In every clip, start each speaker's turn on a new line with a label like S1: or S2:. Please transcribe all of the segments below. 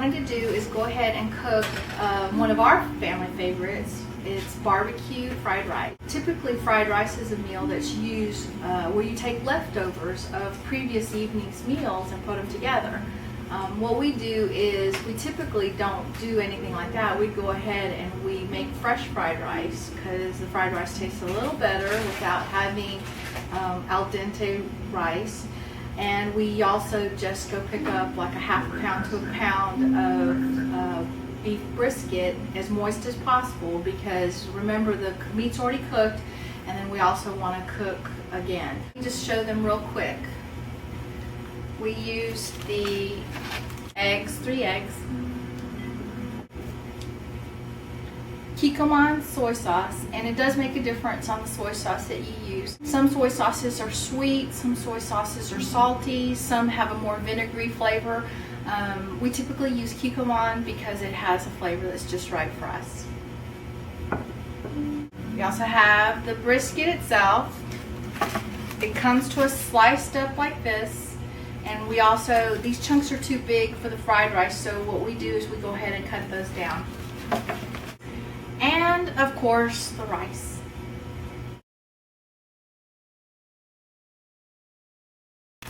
S1: wanted to do is go ahead and cook one of our family favorites. It's BBQ Fried Rice. Typically, fried rice is a meal that's used where you take leftovers of previous evening's meals and put them together. What we do is we typically don't do anything like that. We go ahead and we make fresh fried rice because the fried rice tastes a little better without having al dente rice. And we also just go pick up like a half a pound to a pound of beef brisket as moist as possible, because remember, the meat's already cooked, and then we also want to cook again. Just show them real quick. We use the eggs, 3 eggs, Kikkoman soy sauce, and it does make a difference on the soy sauce that you use. Some soy sauces are sweet, some soy sauces are salty, some have a more vinegary flavor. We typically use Kikkoman because it has a flavor that's just right for us. We also have the brisket itself. It comes to us sliced up like this, and we also, these chunks are too big for the fried rice, so what we do is we go ahead and cut those down. And of course, the rice.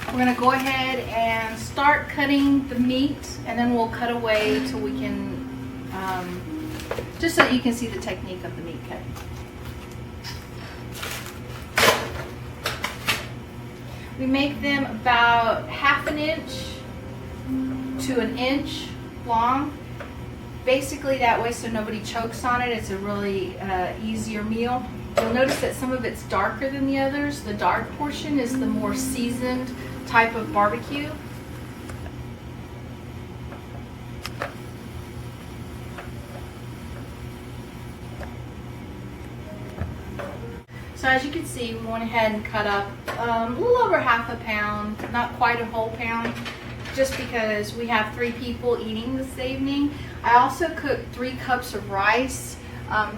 S1: We're going to go ahead and start cutting the meat, and then we'll cut away till we can, just so you can see the technique of the meat cutting. We make them about ½ inch to 1 inch long. Basically that way so nobody chokes on it. It's a really easier meal. You'll notice that some of it's darker than the others. The dark portion is the more seasoned type of barbecue. So as you can see, we went ahead and cut up a little over ½ a pound, not quite a whole pound, just because we have 3 people eating this evening. I also cooked 3 cups of rice.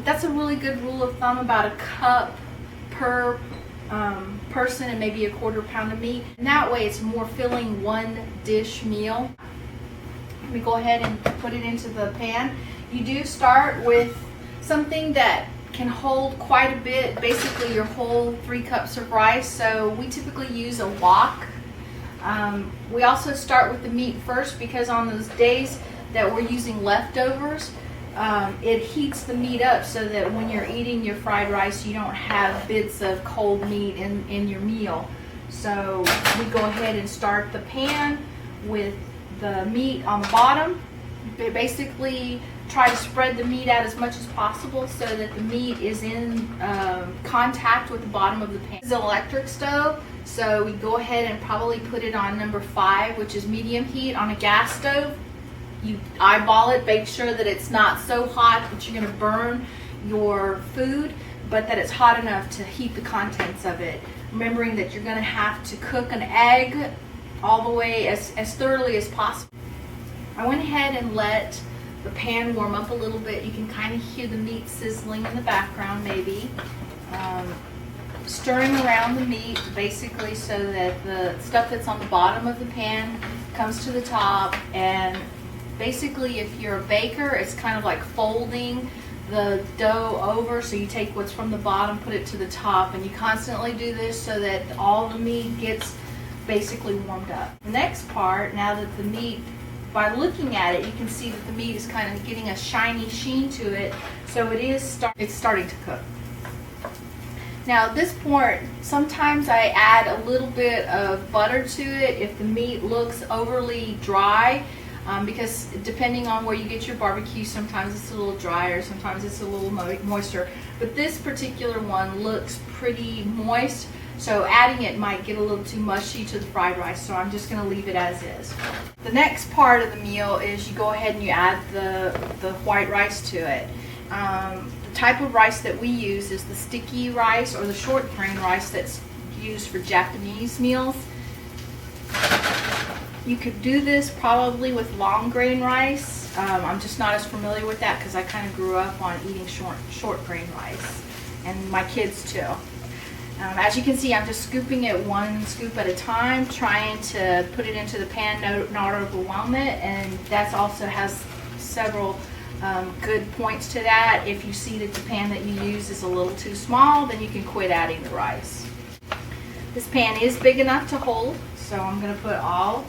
S1: That's a really good rule of thumb, about a cup per person, and maybe a ¼ pound of meat. And that way it's more filling one dish meal. We go ahead and put it into the pan. You do start with something that can hold quite a bit, basically your whole 3 cups of rice. So we typically use a wok. We also start with the meat first, because on those days that we're using leftovers, it heats the meat up so that when you're eating your fried rice, you don't have bits of cold meat in your meal. So we go ahead and start the pan with the meat on the bottom. Basically try to spread the meat out as much as possible so that the meat is in contact with the bottom of the pan. This is an electric stove, so we go ahead and probably put it on number 5, which is medium heat. On a gas stove, you eyeball it, make sure that it's not so hot that you're going to burn your food, but that it's hot enough to heat the contents of it. Remembering that you're going to have to cook an egg all the way as thoroughly as possible. I went ahead and let the pan warm up a little bit. You can kind of hear the meat sizzling in the background maybe. Stirring around the meat basically so that the stuff that's on the bottom of the pan comes to the top. And basically, if you're a baker, it's kind of like folding the dough over. So you take what's from the bottom, put it to the top, and you constantly do this so that all the meat gets basically warmed up. The next part, now that the meat, by looking at it, you can see that the meat is kind of getting a shiny sheen to it, so it's starting to cook. Now at this point, sometimes I add a little bit of butter to it if the meat looks overly dry, because depending on where you get your barbecue, sometimes it's a little drier, sometimes it's a little moister. But this particular one looks pretty moist, so adding it might get a little too mushy to the fried rice, so I'm just going to leave it as is. The next part of the meal is you go ahead and you add the white rice to it. The type of rice that we use is the sticky rice or the short grain rice that's used for Japanese meals. You could do this probably with long grain rice. I'm just not as familiar with that because I kind of grew up on eating short grain rice, and my kids too. As you can see, I'm just scooping it one scoop at a time, trying to put it into the pan, not overwhelm it, and that also has several good points to that. If you see that the pan that you use is a little too small, then you can quit adding the rice. This pan is big enough to hold, so I'm going to put all.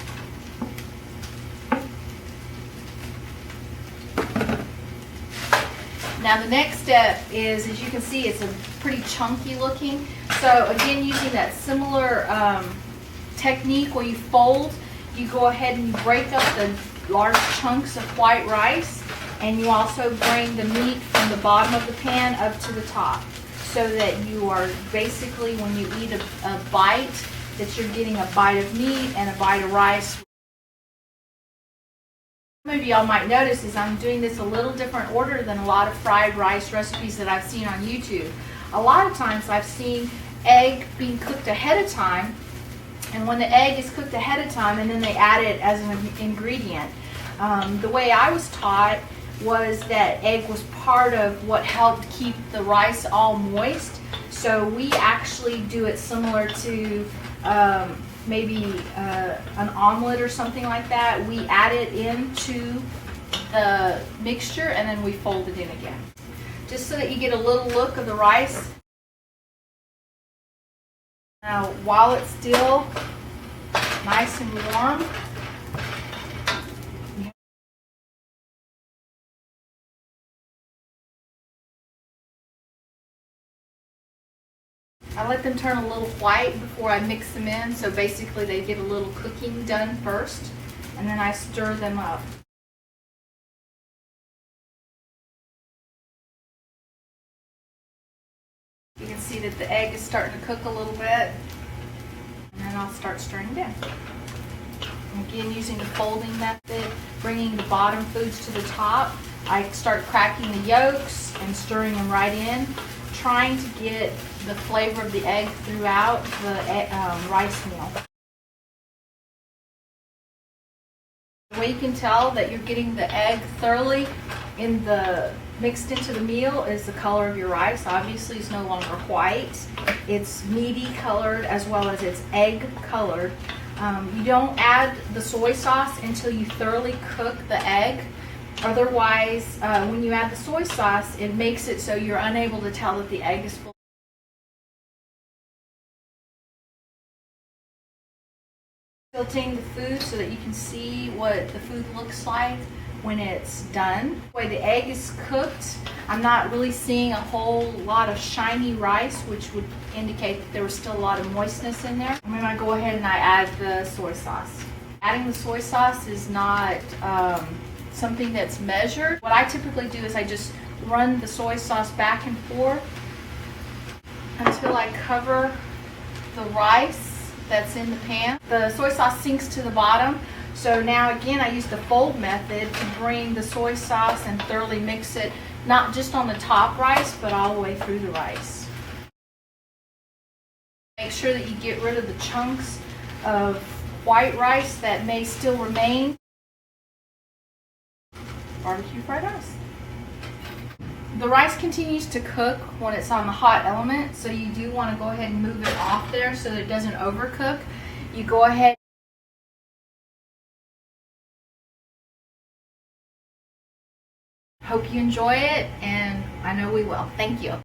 S1: Now the next step is, as you can see, it's a pretty chunky looking. So again, using that similar technique where you fold, you go ahead and you break up the large chunks of white rice, and you also bring the meat from the bottom of the pan up to the top, so that you are basically, when you eat a bite, that you're getting a bite of meat and a bite of rice. Some of y'all might notice is I'm doing this a little different order than a lot of fried rice recipes that I've seen on YouTube. A lot of times I've seen egg being cooked ahead of time, and when the egg is cooked ahead of time and then they add it as an ingredient. The way I was taught was that egg was part of what helped keep the rice all moist. So we actually do it similar to maybe an omelet or something like that. We add it into the mixture and then we fold it in again, just so that you get a little look of the rice. Now, while it's still nice and warm, I let them turn a little white before I mix them in, so basically they get a little cooking done first, and then I stir them up. You can see that the egg is starting to cook a little bit, and then I'll start stirring it in. Again, using the folding method, bringing the bottom foods to the top, I start cracking the yolks and stirring them right in, trying to get the flavor of the egg throughout the rice meal. The way you can tell that you're getting the egg thoroughly mixed into the meal is the color of your rice. Obviously, it's no longer white. It's meaty colored as well as it's egg colored. You don't add the soy sauce until you thoroughly cook the egg. Otherwise, when you add the soy sauce, it makes it so you're unable to tell that the egg is full. Tilting the food so that you can see what the food looks like when it's done. The way the egg is cooked, I'm not really seeing a whole lot of shiny rice, which would indicate that there was still a lot of moistness in there. I'm going to go ahead and I add the soy sauce. Adding the soy sauce is not something that's measured. What I typically do is I just run the soy sauce back and forth until I cover the rice that's in the pan. The soy sauce sinks to the bottom. So now again, I use the fold method to bring the soy sauce and thoroughly mix it, not just on the top rice, but all the way through the rice. Make sure that you get rid of the chunks of white rice that may still remain. BBQ fried rice. The rice continues to cook when it's on the hot element, so you do want to go ahead and move it off there so that it doesn't overcook. You go ahead. Hope you enjoy it, and I know we will. Thank you.